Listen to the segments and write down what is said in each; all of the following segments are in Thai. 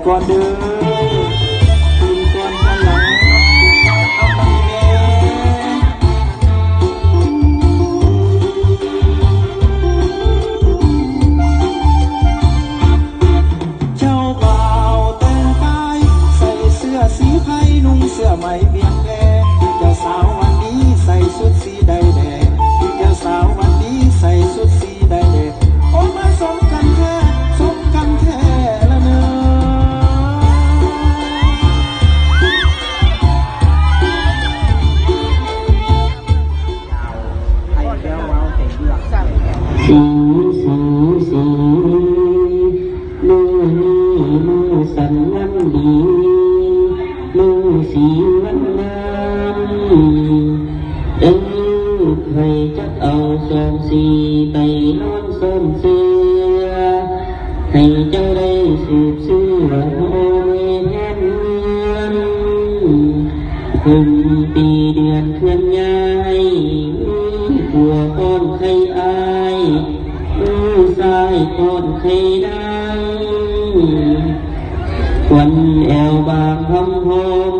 ก่อนเด้อตื่นก่อนวันหลังเอาไปแน่เจ้าบ่าวแต่งกายใส่เสื้อสีไผ่นุ่งเสื้อไหมเบียงแพรเจ้าสาววันนี้ใส่ชุดสีใดแดงเจ้าสาววันนี้ใส่ชุดสีใดแดงโอ้มาสมกันแท้สมกันแท้ละเนอสีสีสีมือนี้มือสันวันดีมือสีวันงามให้จักเอาสองสีไปนอนส้มเสือให้เจ้าได้สืบเสื้อโอเมแห่งเมืองคุมปีเดือนเคลื่อนย้ายหัวก้อนไข่อายมือซ้ายก้อนไข่ดังควันแอวบางคำพม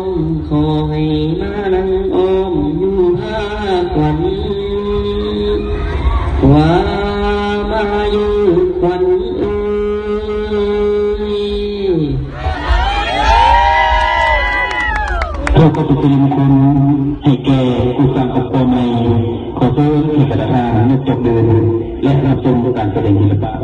ขอให้มานั่งอ้อมอยู่ห้าควันว่ามาอยู่ควันเอ้ยเราก็จะเป็นคนให้แก่ผู้สร้างครอบครัวใหม่ขอเชิญที่ประธานนักจบเดินและรับชมการแสดงศิลปะเ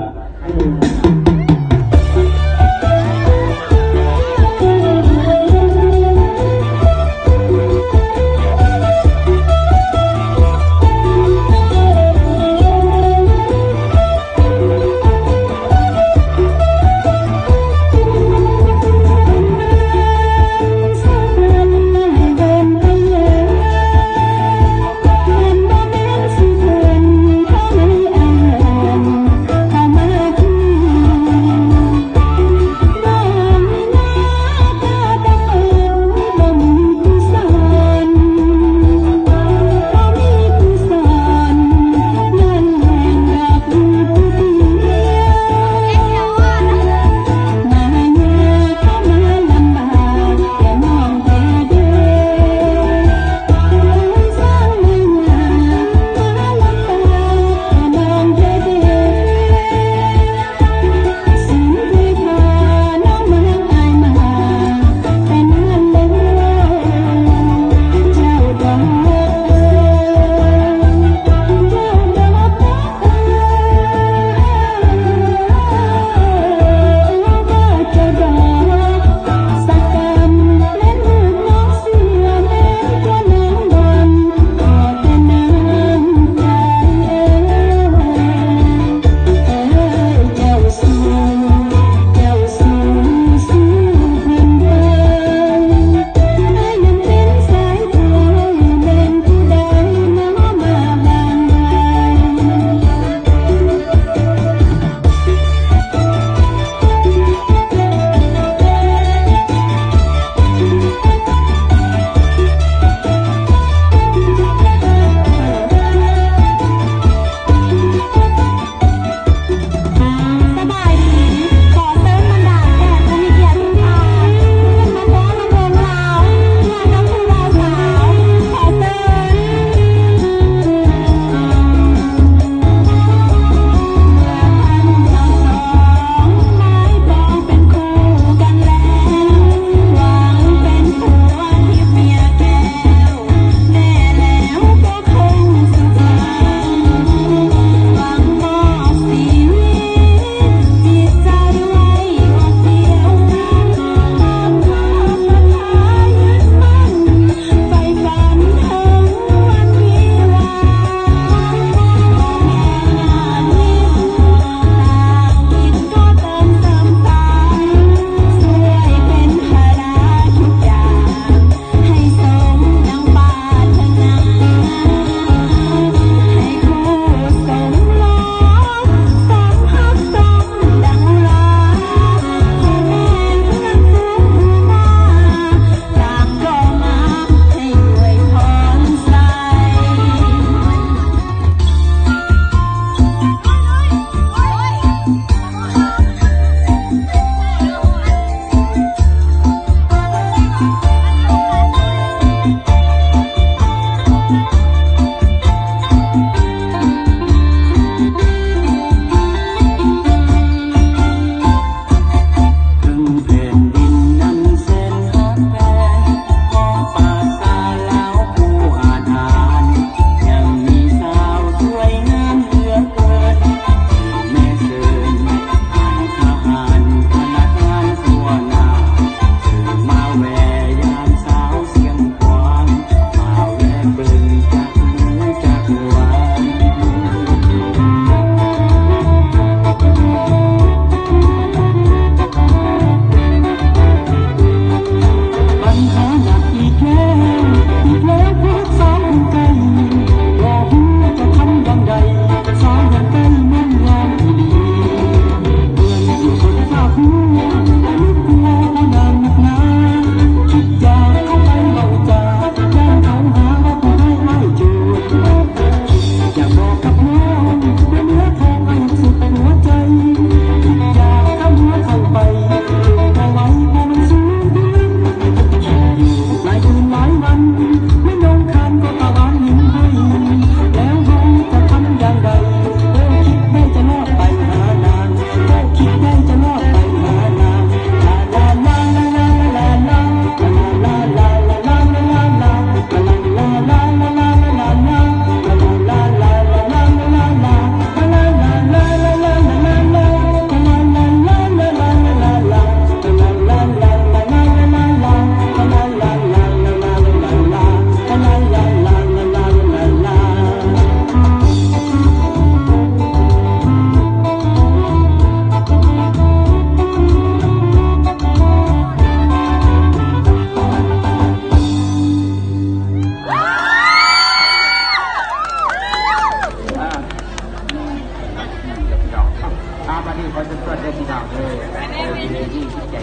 พี่น้องเลยที่ใจ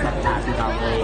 ศรัทธาพี่น้องเลย